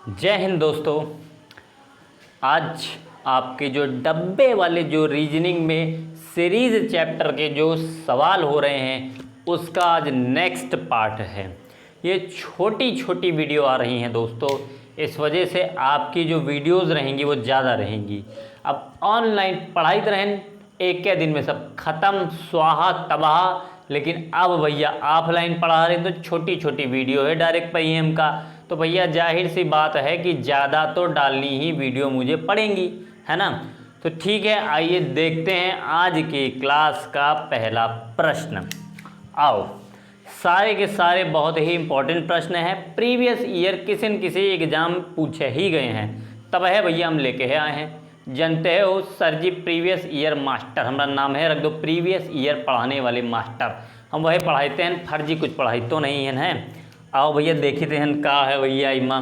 जय हिंद दोस्तों। आज आपके जो डब्बे वाले जो रीजनिंग में सीरीज चैप्टर के जो सवाल हो रहे हैं उसका आज नेक्स्ट पार्ट है। ये छोटी छोटी वीडियो आ रही हैं दोस्तों, इस वजह से आपकी जो वीडियोस रहेंगी वो ज़्यादा रहेंगी। अब ऑनलाइन पढ़ाई तो रहें एक के दिन में सब ख़त्म स्वाहा तबाह, लेकिन अब भैया ऑफलाइन पढ़ा रहे हैं तो छोटी छोटी वीडियो है डायरेक्ट पीएम का, तो भैया जाहिर सी बात है कि ज़्यादा तो डालनी ही वीडियो मुझे पड़ेंगी, है ना। तो ठीक है, आइए देखते हैं आज की क्लास का पहला प्रश्न। आओ, सारे के सारे बहुत ही इंपॉर्टेंट प्रश्न हैं, प्रीवियस ईयर किसी न किसी एग्जाम पूछे ही गए हैं, तब है भैया हम लेके है आए हैं। जानते हो सर जी प्रीवियस ईयर मास्टर हमारा नाम है, रख दो प्रीवियस ईयर पढ़ाने वाले मास्टर। हम वही पढ़ाते हैं, फर्जी कुछ पढ़ाई तो नहीं है। आओ भैया देखते हैं का है भैया इमा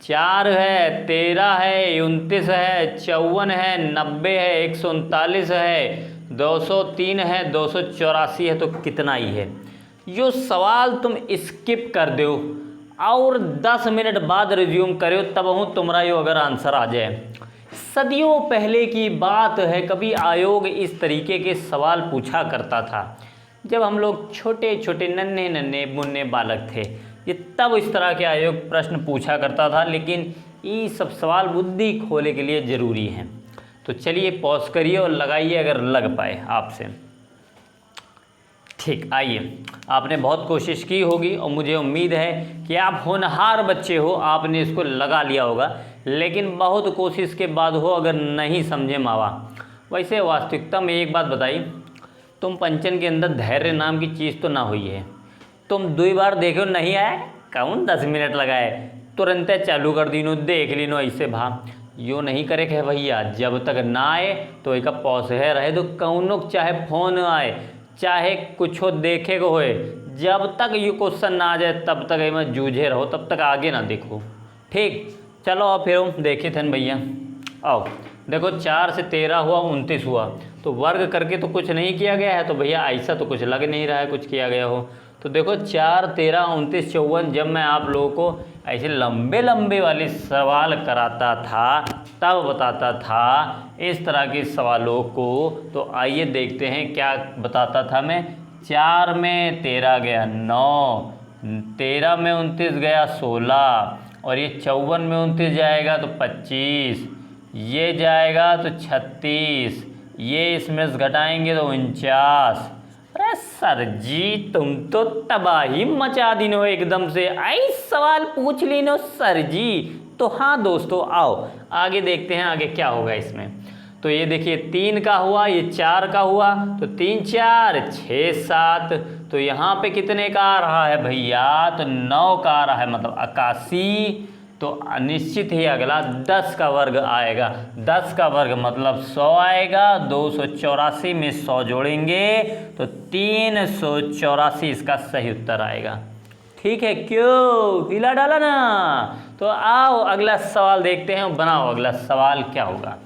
4 है, 13 है, 29 है, 54 है, 90 है, 139 है, 203 है, 284 है, तो कितना ही है। यो सवाल तुम स्किप कर दो और 10 मिनट बाद रिज्यूम करो, तब हूँ तुम्हारा यो अगर आंसर आ जाए। सदियों पहले की बात है, कभी आयोग इस तरीके के सवाल पूछा करता था जब हम लोग छोटे छोटे नन्हे नन्हे मुन्ने बालक थे। ये तब इस तरह के आयोग प्रश्न पूछा करता था, लेकिन ये सब सवाल बुद्धि खोले के लिए ज़रूरी हैं। तो चलिए पॉज करिए और लगाइए अगर लग पाए आपसे। ठीक, आइए, आपने बहुत कोशिश की होगी और मुझे उम्मीद है कि आप होनहार बच्चे हो, आपने इसको लगा लिया होगा, लेकिन बहुत कोशिश के बाद हो अगर नहीं समझे मावा। वैसे वास्तविकता में एक बात बताई, तुम पंचन के अंदर धैर्य नाम की चीज़ तो ना हुई है। तुम 2 बार देखो नहीं आए, कौन 10 मिनट लगाए, तुरंत चालू कर दीनो, देख लीनो ऐसे भा। यो नहीं करे कि भैया जब तक ना आए तो एक पॉज है रहे तो कौनो चाहे फ़ोन आए चाहे कुछ हो देखे को होए, जब तक ये क्वेश्चन ना आ जाए तब तक में जूझे रहो, तब तक आगे ना देखो। ठीक, चलो अब फिर हम देखे थे भैया। आओ देखो 4 से 13 हुआ, 29 हुआ, तो वर्ग करके तो कुछ नहीं किया गया है, तो भैया ऐसा तो कुछ लग नहीं रहा है कुछ किया गया हो। तो देखो 4, 13, 29, 54 जब मैं आप लोगों को ऐसे लंबे लंबे वाले सवाल कराता था तब बताता था इस तरह के सवालों को। तो आइए देखते हैं क्या बताता था मैं। 4 में 13 गया 9, 13 में 29 गया 16, और ये 54 में 29 जाएगा तो 25, ये जाएगा तो 36, ये इसमें से घटाएंगे तो 49। अरे सर जी तुम तो तबाही मचा दिनो एकदम से, आई सवाल पूछ लीनो सर जी। तो हाँ दोस्तों आओ आगे देखते हैं आगे क्या होगा इसमें। तो ये देखिए 3 का हुआ, ये 4 का हुआ, तो 3 4 6 7, तो यहाँ पे कितने का आ रहा है भैया, तो 9 का आ रहा है, मतलब 81। तो निश्चित ही अगला 10 का वर्ग आएगा, 10 का वर्ग मतलब 100 आएगा, 284 में 100 जोड़ेंगे तो 384 इसका सही उत्तर आएगा। ठीक है, क्यों हिला डाला ना। तो आओ अगला सवाल देखते हैं, बनाओ अगला सवाल क्या होगा।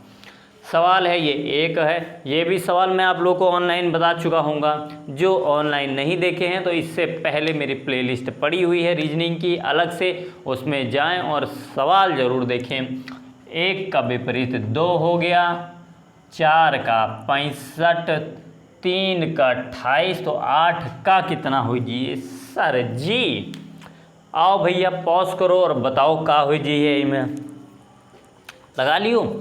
सवाल है ये 1 है, ये भी सवाल मैं आप लोगों को ऑनलाइन बता चुका हूँगा। जो ऑनलाइन नहीं देखे हैं तो इससे पहले मेरी प्लेलिस्ट पड़ी हुई है रीजनिंग की अलग से, उसमें जाएं और सवाल ज़रूर देखें। 1 का विपरीत 2 हो गया, 4 का 65, 3 का 28, तो 8 का कितना हो जी सर जी। आओ भैया पॉज करो और बताओ का हो जी है, इनमें लगा लियो।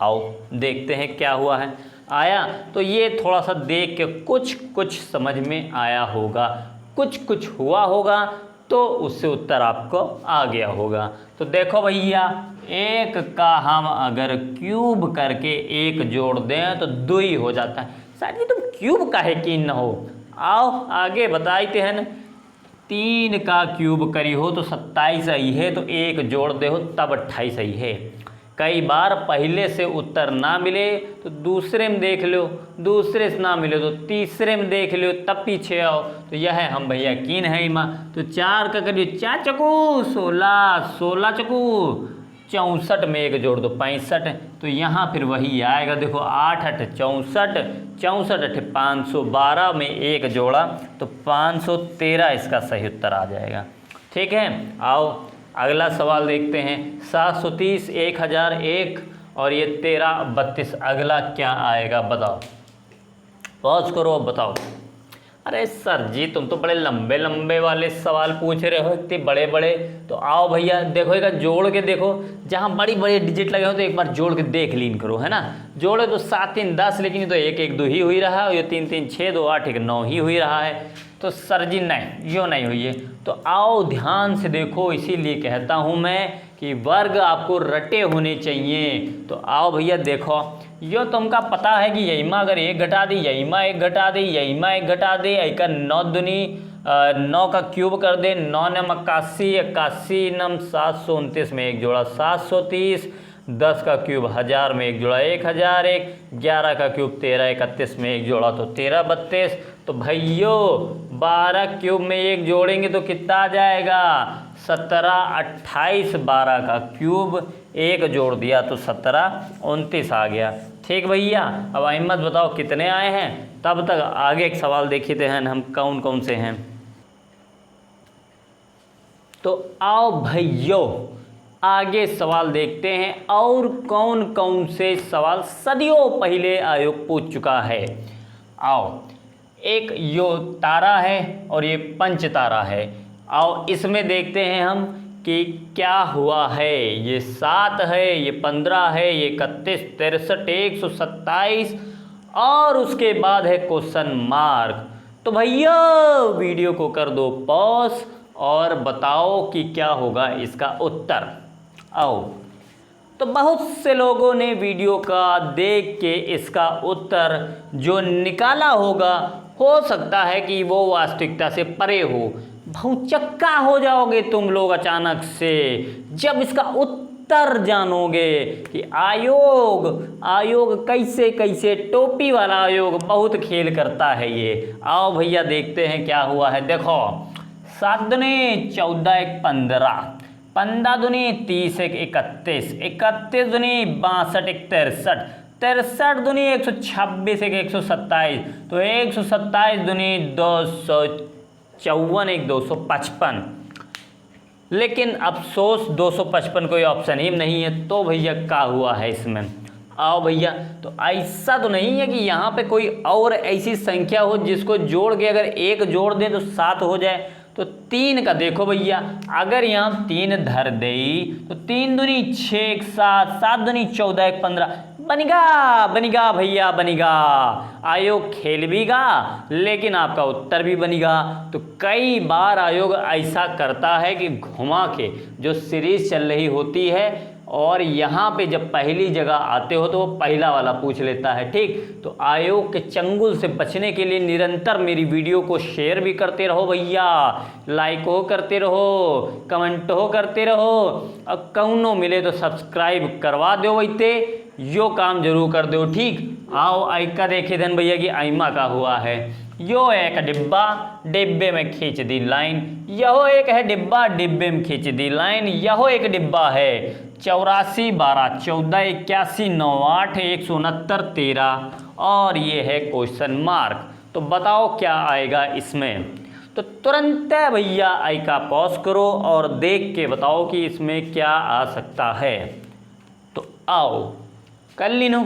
आओ देखते हैं क्या हुआ है। आया तो ये थोड़ा सा देख के कुछ कुछ समझ में आया होगा, कुछ कुछ हुआ होगा, तो उससे उत्तर आपको आ गया होगा। तो देखो भैया 1 का हम अगर क्यूब करके 1 जोड़ दें तो 2 ही हो जाता है। सर जी तुम क्यूब काहे की न हो, आओ आगे बताते हैं। 3 का क्यूब करी हो तो 27 आई है, तो 1 जोड़ दे हो तब 28 आई है। कई बार पहले से उत्तर ना मिले तो दूसरे में देख लो, दूसरे से ना मिले तो तीसरे में देख लो, तब पीछे आओ। तो यह है हम भैया किन है इमा। तो 4 का करिए 4 चकू 16, 16 चकू 64 में 1 जोड़ दो 65, तो यहाँ फिर वही आएगा। देखो 8 8 64, 64 8 512 में 1 जोड़ा तो 513 इसका सही उत्तर आ जाएगा। ठीक है, आओ अगला सवाल देखते हैं। 730, 1001 और ये 1332, अगला क्या आएगा बताओ। पॉज करो अब बताओ। अरे सर जी तुम तो बड़े लंबे लंबे वाले सवाल पूछ रहे हो, इतने बड़े बड़े। तो आओ भैया देखो, एक जोड़ के देखो, जहाँ बड़ी बड़ी डिजिट लगे हो तो एक बार जोड़ के देख लीन करो, है ना। जोड़े तो 7 3 10, लेकिन ये तो 1 1 2 ही हुई रहा है, और ये 3 3 6 2 8 1 9 ही हुई रहा है। तो सर जी नहीं, यो नहीं हुई है। तो आओ ध्यान से देखो, इसीलिए कहता हूँ मैं कि वर्ग आपको रटे होने चाहिए। तो आओ भैया देखो, यो तुमका पता है कि यहीमा अगर 1 घटा दे, यहीमा 1 घटा दे, यहीमा 1 घटा दे, एक 9 दूनी 9 का क्यूब कर दे, 9 नम 81, 81 नम 729 में 1 जोड़ा 730, 10 का क्यूब 1000 में 1 जोड़ा 1001, 11 का क्यूब 13 31 में 1 जोड़ा तो 13 32। तो भैयो 12 क्यूब में 1 जोड़ेंगे तो कितना आ जाएगा, 17 28, 12 का क्यूब 1 जोड़ दिया तो 17 29 आ गया। ठीक भैया, अब अहमद बताओ कितने आए हैं। तब तक आगे एक सवाल देखते हैं हम कौन कौन से हैं। तो आओ भैयो आगे सवाल देखते हैं, और कौन कौन से सवाल सदियों पहले आयोग पूछ चुका है। आओ, एक यो तारा है और ये पंच तारा है। आओ इसमें देखते हैं हम कि क्या हुआ है। ये 7 है, ये 15 है, ये 31 63 127 और उसके बाद है क्वेश्चन मार्क। तो भैया वीडियो को कर दो पॉज और बताओ कि क्या होगा इसका उत्तर। आओ, तो बहुत से लोगों ने वीडियो का देख के इसका उत्तर जो निकाला होगा, हो सकता है कि वो वास्तविकता से परे हो। भौचक्का हो जाओगे तुम लोग अचानक से जब इसका उत्तर जानोगे कि आयोग कैसे कैसे, टोपी वाला आयोग बहुत खेल करता है ये। आओ भैया देखते हैं क्या हुआ है। देखो 7 दूनी 14 1 15, 15 दूनी 30 1 31, 31 दूनी 62 1 63, 63 दूनी 126 1 127, तो 127 दूनी 254 1 255। लेकिन अफसोस 255 कोई ऑप्शन ही नहीं है। तो भैया क्या हुआ है इसमें। आओ भैया, तो ऐसा तो नहीं है कि यहाँ पे कोई और ऐसी संख्या हो जिसको जोड़ के अगर 1 जोड़ दें तो 7 हो जाए। तो 3 का देखो भैया, अगर यहाँ 3 धर दे तो 3 दूनी 6 1 7, 7 दूनी 14 1 15, बनेगा भैया बनेगा। आयोग खेल भी गा लेकिन आपका उत्तर भी बनेगा। तो कई बार आयोग ऐसा करता है कि घुमा के जो सीरीज चल रही होती है और यहाँ पे जब पहली जगह आते हो तो वो पहला वाला पूछ लेता है। ठीक, तो आयोग के चंगुल से बचने के लिए निरंतर मेरी वीडियो को शेयर भी करते रहो भैया, लाइक हो करते रहो, कमेंट हो करते रहो, और कौनो मिले तो सब्सक्राइब करवा दो वैते, यो काम जरूर कर दो। ठीक, आओ ऐका देखे धन भैया कि आइमा का हुआ है। यो एक डिब्बा, डिब्बे में खींच दी लाइन, यहो एक है डिब्बा, डिब्बे में खींच दी लाइन, यहो एक डिब्बा है 84 12 14 81 9 8 169 13 और ये है क्वेश्चन मार्क। तो बताओ क्या आएगा इसमें। तो तुरंत भैया आई का पॉज करो और देख के बताओ कि इसमें क्या आ सकता है। तो आओ कर लीनो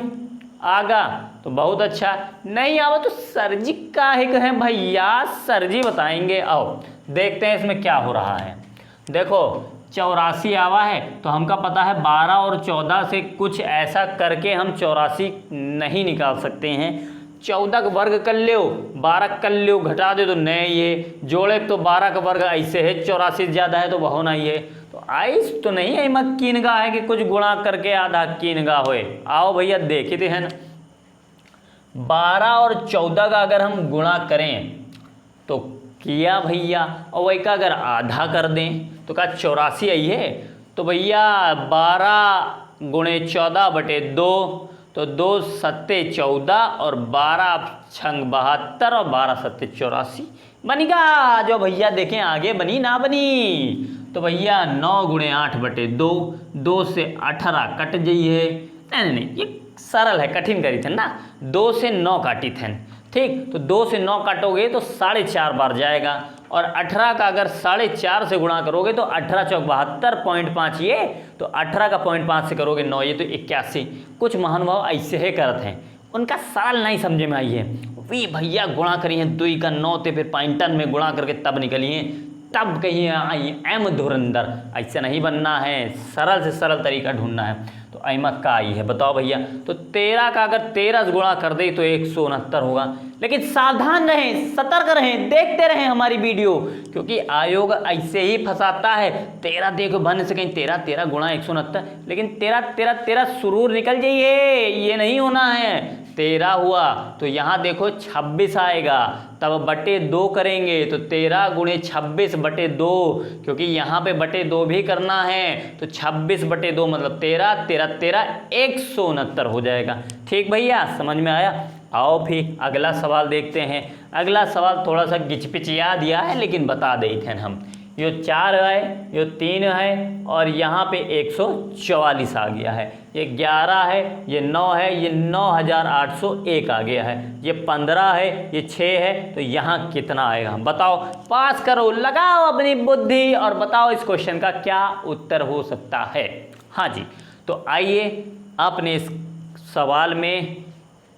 आगा, तो बहुत अच्छा। नहीं आवा तो सर जी काहे कहें भैया, सर जी बताएंगे। आओ देखते हैं इसमें क्या हो रहा है। देखो 84 आवा है तो हमका पता है 12 और 14 से कुछ ऐसा करके हम 84 नहीं निकाल सकते हैं। 14 का वर्ग कर लो, 12 कर लो, घटा दे तो नहीं, ये जोड़े तो 12 का वर्ग ऐसे है, 84 ज़्यादा है तो वह होना ही है। तो आइस तो नहीं है मत कीनगा है कि कुछ गुणा करके आधा कीनगा होए। आओ भैया देखते हैं 12 और 14 का अगर हम गुणा करें तो किया भैया, और वही का अगर आधा कर दें तो क्या 84 आई है। तो भैया 12 गुणे 14 बटे 2, तो 2 सत्ते 14 और 12 छंग 72 और 12 सत्ते 84 बनेगा। जो भैया देखें आगे बनी ना बनी। तो भैया 9 गुणे 8 बटे 2, 2 से 18 कट जाइए। नहीं ये सरल है, कठिन करी थे ना। 2 से 9 काटी थे ठीक। तो 2 से 9 काटोगे तो 4.5 बार जाएगा, और 18 का अगर 4.5 से गुणा करोगे तो 18 चौक 72.5 ये, तो 18 का 0.5 से करोगे 9 ये, तो 81। कुछ महानुभाव ऐसे ही करते हैं, उनका सरल नहीं समझे में आई है। वी भैया गुणा करिए 2 का 9 थे, फिर 5 में गुणा करके तब निकलिए, तब कहिए आई एम धुरंधर। ऐसे नहीं बनना है, सरल से सरल तरीका ढूंढना है। तो ऐमा का आई है बताओ भैया। तो 13 का अगर 13 से गुणा कर दे तो 169 होगा। लेकिन सावधान रहें, सतर्क रहें, देखते रहें हमारी वीडियो, क्योंकि आयोग ऐसे ही फंसाता है। 13 देखो बन से कहीं 13 13 गुणा 169, लेकिन 13 13 13 सुरूर निकल जाइए, ये नहीं होना है। 13 हुआ तो यहाँ देखो 26 आएगा, तब बटे 2 करेंगे तो 13 गुणे 26 बटे 2, क्योंकि यहाँ पे बटे 2 भी करना है, तो 26 बटे 2 मतलब 13 13 13 169 हो जाएगा। ठीक भैया, समझ में आया। आओ फिर अगला सवाल देखते हैं। अगला सवाल थोड़ा सा गिचपिचिया दिया है, लेकिन बता देते हैं हम। ये 4 है, ये 3 है, और यहाँ पे 144 आ गया है। ये 11 है, ये 9 है, ये 9801 आ गया है। ये 15 है, ये 6 है, तो यहाँ कितना आएगा बताओ। पास करो, लगाओ अपनी बुद्धि और बताओ इस क्वेश्चन का क्या उत्तर हो सकता है। हाँ जी, तो आइए आपने इस सवाल में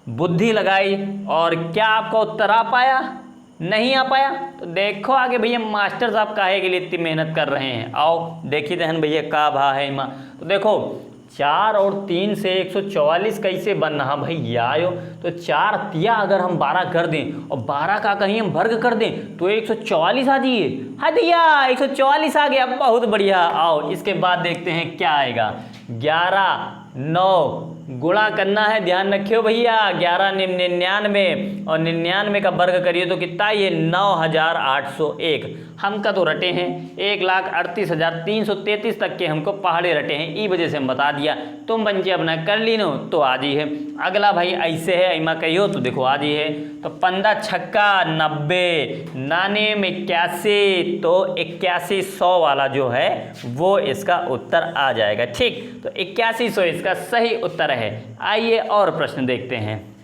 बुद्धि लगाई और क्या आपका उत्तर आ पाया? नहीं आ पाया तो देखो आगे भैया मास्टर साहब काहे के लिए इतनी मेहनत कर रहे हैं। आओ देखिए दहन भैया का भा है माँ। तो देखो 4 और 3 से 144 कैसे बन रहा भैया आयो। तो 4 तिया अगर हम 12 कर दें और 12 का कहीं हम वर्ग कर दें तो 144 आ जाइए। हाँ भैया 144 आ गया, बहुत बढ़िया। आओ इसके बाद देखते हैं क्या आएगा। 11 9 गुणा करना है, ध्यान रखियो भैया। 11 99 और 99 का वर्ग करिए तो कितना ये 9801। हम का तो रटे हैं 1,38,333 तक के हमको पहाड़े रटे हैं, ई वजह से हम बता दिया। तुम बच्चे अपना कर ली नो तो आज ही है। अगला भाई ऐसे है ऐमा कहियो तो देखो आज ही है। तो 15 छक्का 90 नाने में 81, तो 8100 वाला जो है वो इसका उत्तर आ जाएगा। ठीक, तो 8100 इसका सही उत्तर है। आइए और प्रश्न देखते हैं।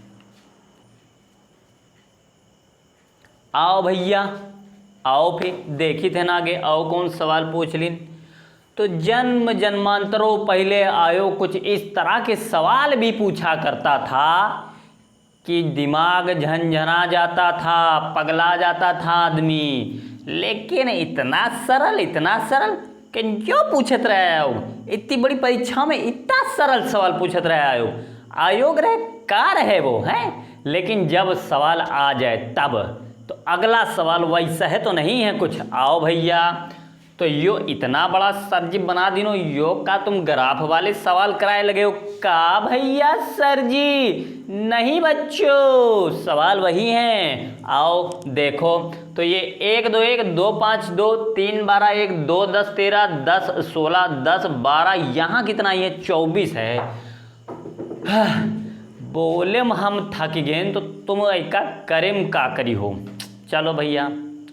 आओ भैया आओ फिर देखी थे ना आगे। आओ कौन सवाल पूछ ली। तो जन्म जन्मांतरों पहले आयो कुछ इस तरह के सवाल भी पूछा करता था कि दिमाग झंझना जाता था, पगला जाता था आदमी। लेकिन इतना सरल कि जो पूछत रहे आयोग, इतनी बड़ी परीक्षा में इतना सरल सवाल पूछत रहे आयोग रहे का रहे वो है। लेकिन जब सवाल आ जाए तब तो अगला सवाल वैसा है तो नहीं है कुछ। आओ भैया, तो यो इतना बड़ा सर जी बना दिनो, यो का तुम ग्राफ वाले सवाल कराए लगे हो का भैया सर जी? नहीं बच्चों, सवाल वही हैं। आओ देखो, तो ये 1 2 1 2 5 2 3 12 1 2 10 13 10 16 10 12, यहाँ कितना ये 24 है। बोले हम थक गए तो तुम ऐका करेम का करी हो। चलो भैया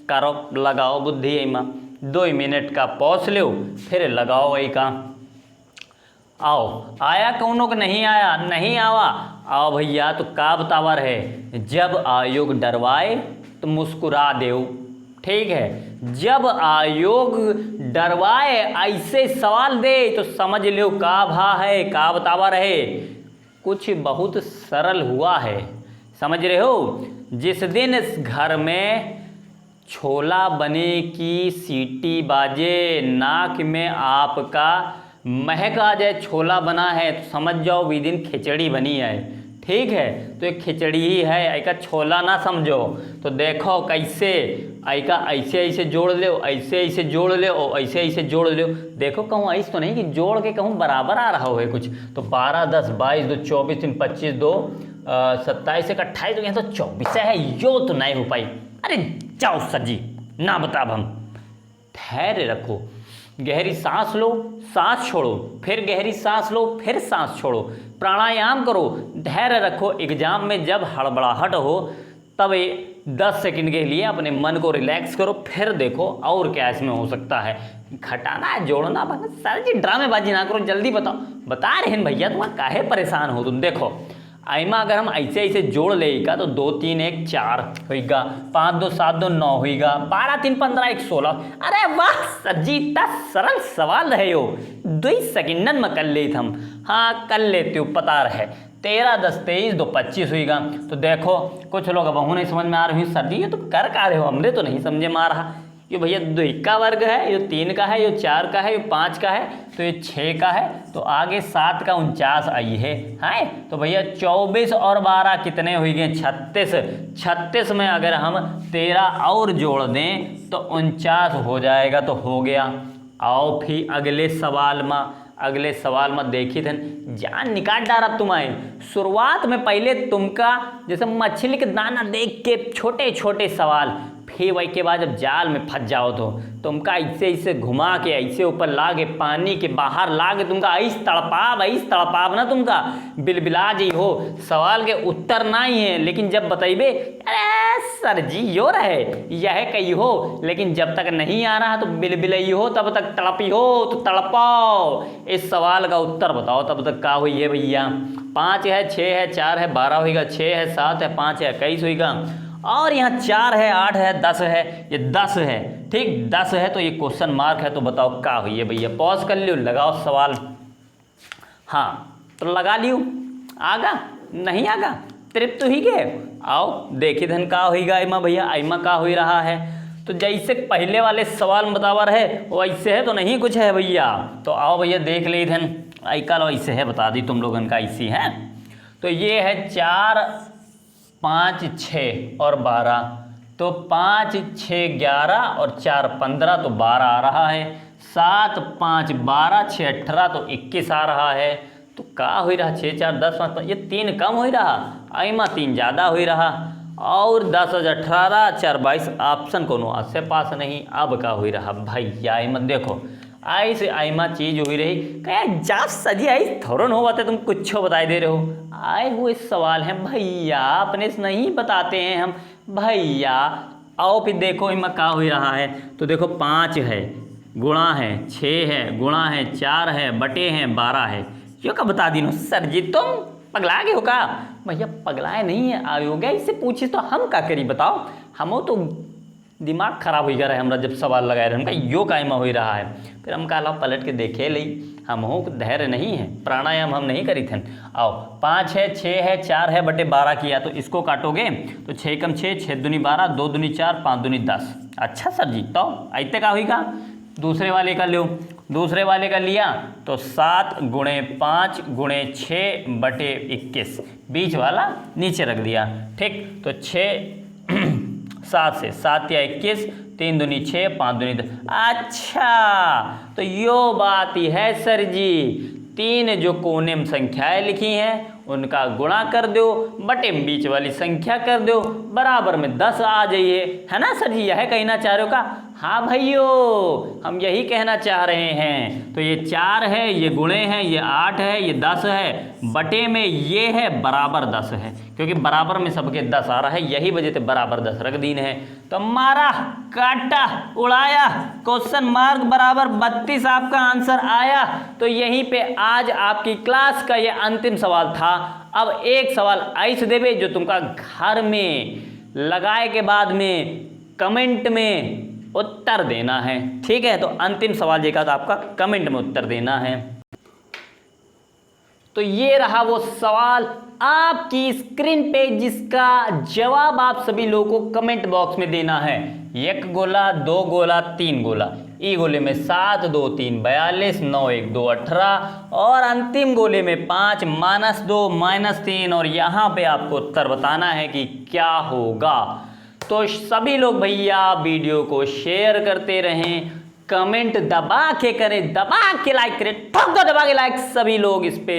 करो, लगाओ बुद्धि ऐमा। 2 मिनट का पॉज लो फिर लगाओ ऐका। आओ आया कौनों को नहीं आया, नहीं आवा। आओ भैया, तो का बतावर है, जब आयोग डरवाए तो मुस्कुरा देव। ठीक है, जब आयोग डरवाए ऐसे सवाल दे तो समझ लो का भा है, का बतावर है। कुछ बहुत सरल हुआ है, समझ रहे हो। जिस दिन इस घर में छोला बने की सीटी बाजे, नाक में आपका महक आ जाए छोला बना है, तो समझ जाओ वी दिन खिचड़ी बनी है। ठीक है, तो ये खिचड़ी ही है, ऐका छोला ना समझो। तो देखो कैसे ऐका ऐसे ऐसे जोड़ लो, ऐसे ऐसे जोड़ लो और ऐसे ऐसे जोड़ लो। देखो कहूँ ऐसे तो नहीं कि जोड़ के कहूँ बराबर आ रहा हो है कुछ। तो 12 10 22 2 24 3 25 2 27 1 28, तो यहाँ तो 24 है, यो तो नहीं हो पाई। अरे जाओ सर जी ना बताब हम। धैर्य रखो, गहरी सांस लो, सांस छोड़ो, फिर गहरी सांस लो, फिर सांस छोड़ो, प्राणायाम करो, धैर्य रखो। एग्जाम में जब हड़बड़ाहट हो तब 10 सेकंड के लिए अपने मन को रिलैक्स करो, फिर देखो और क्या इसमें हो सकता है। घटाना है जोड़ना बना, सर जी ड्रामेबाजी ना करो, जल्दी बताओ। बता रहे हैं भैया, तुम काहे परेशान हो तुम। देखो आइमा अगर हम ऐसे ऐसे जोड़ लेगा तो 2 3 1 4 होगा, 5 2 7 2 9 होगा, 12 3 15 1 16। अरे वाह सर जी, इतना सरल सवाल है यो, 2 सेकंडन में कर लेते हम। हाँ कर लेते हो, पता रहे। 13 10 23 2 25 होगा। तो देखो कुछ लोग अब नहीं समझ में आ रही सर जी ये तो कर का रहे हो, हमने तो नहीं समझे में आ रहा। ये भैया 2 का वर्ग है, ये 3 का है, ये 4 का है, ये 5 का है, तो ये 6 का है, तो आगे 7 का 49 आई है। तो भैया 24 और 12 कितने हुई गए? 36। 36 में अगर हम 13 और जोड़ दें तो 49 हो जाएगा, तो हो गया। आओ फिर अगले सवाल में देखी थे, जान निकाल डाल। अब तुम्हारे शुरुआत में पहले तुमका जैसे मछली के दाना देख के छोटे छोटे सवाल, फिर वही के बाद जब जाल में फंस जाओ तो तुमका ऐसे ऐसे घुमा के ऐसे ऊपर लागे पानी के बाहर लागे तुमका ऐस तड़पाब ना तुमका बिलबिला जी हो। सवाल के उत्तर नहीं है, लेकिन जब बतेबे अरे सर जी यो रहे यह कही हो, लेकिन जब तक नहीं आ रहा तो बिलबिलई हो, तब तक तड़पी हो तो तड़पाओ। इस सवाल का उत्तर बताओ तब तक का हुई है भैया? 5 है, 6 है, 4 है, 12 होगा, 6 है, 7 है, 5 है, 21 होगा, और यहाँ 4 है, 8 है, 10 है, ये 10 है। ठीक 10 है तो ये क्वेश्चन मार्क है, तो बताओ क्या हुई है भैया? पॉज कर लियो, लगाओ सवाल। हाँ तो लगा लियो, आगा नहीं आगा तृप्त ही के आओ देखी धन का होगा आइमा भैया, आइमा का हो रहा है। तो जैसे पहले वाले सवाल में बतावा रहे वैसे है तो नहीं कुछ है भैया। तो आओ भैया देख ले धन, आइकाल वैसे है, बता दी तुम लोगन का ऐसी है। तो ये है 4 5 6 और 12, तो 5 6 11 और 4 15, तो 12 आ रहा है। 7 5 12 6 18, तो 21 आ रहा है। तो का हो रहा? 6 4 10 5 5, ये 3 कम हो रहा, आइमा 3 ज़्यादा हो रहा, और 10 18 4 22, ऑप्शन कोनो आसे पास नहीं। अब का हो रहा भैया? आइमा देखो ऐसे आइमा चीज हुई रही क्या जाप सजी आई थोड़ा हो बातें, तुम कुछ बता दे रहे हो। आए हुए सवाल हैं भैया, अपने से नहीं बताते हैं हम भैया। आओ फिर देखो इनमें क्या हो रहा है। तो देखो 5 है, गुणा है, 6 है, गुणा है, 4 है, बटे हैं, 12 है। क्यों का बता दी नो सर जी, तुम पगला गए हो का? भैया पगलाए नहीं है, आयोगे इससे पूछे तो हम क्या करी बताओ? हम तो दिमाग खराब हो गया रहे हमारा जब सवाल लगाए रहे, हमका यो कायमा हो रहा है। फिर हम कहा पलट के देखे ली, हम हो धैर्य नहीं है, प्राणायाम हम नहीं करी थे। आओ 5 है, 6 है, 4 है, बटे 12 किया, तो इसको काटोगे तो 6 कम 6, 6 दूनी 12, 2 दूनी 4, 5 दूनी 10। अच्छा सर जी, तो ऐसे का होगा? दूसरे वाले का लो, दूसरे वाले का लिया तो 7 गुणे 5 गुणे 6 बटे 21, बीच वाला नीचे रख दिया। ठीक, तो 6 7 से 7 या 21, 3 दूनी 6, 5 दूनी 10। अच्छा तो यो बात ही है सर जी, 3 जो कोने में संख्याएं लिखी हैं उनका गुणा कर दो, बटे में बीच वाली संख्या कर दो, बराबर में 10 आ जाइए, है ना सर जी? यह कहना चाह रहे हो का? हाँ भाइयों हम यही कहना चाह रहे हैं। तो ये 4 है, ये गुणे हैं, ये 8 है, ये 10 है, बटे में ये है बराबर 10 है, क्योंकि बराबर में सबके 10 आ रहा है, यही वजह से बराबर 10 रख दीन है। तो मारा काटा उड़ाया, क्वेश्चन मार्क बराबर 32 आपका आंसर आया। तो यहीं पे आज आपकी क्लास का ये अंतिम सवाल था। अब एक सवाल ऐसे देवे जो तुमका घर में लगाए के बाद में कमेंट में उत्तर देना है, ठीक है? तो अंतिम सवाल ये का तो आपका कमेंट में उत्तर देना है। तो ये रहा वो सवाल आपकी स्क्रीन पे जिसका जवाब आप सभी लोगों को कमेंट बॉक्स में देना है। 1 गोला, 2 गोला, 3 गोला, ई गोले में 7 2 3 42, 9 1 2 18, और अंतिम गोले में 5 -2 -3, और यहाँ पे आपको उत्तर बताना है कि क्या होगा। तो सभी लोग भैया वीडियो को शेयर करते रहें, कमेंट दबा के करें, दबा के लाइक करें, ठोक दो दबा के लाइक सभी लोग इस पे,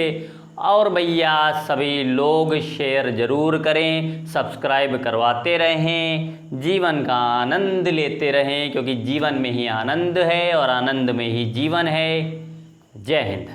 और भैया सभी लोग शेयर जरूर करें, सब्सक्राइब करवाते रहें, जीवन का आनंद लेते रहें, क्योंकि जीवन में ही आनंद है और आनंद में ही जीवन है। जय हिंद।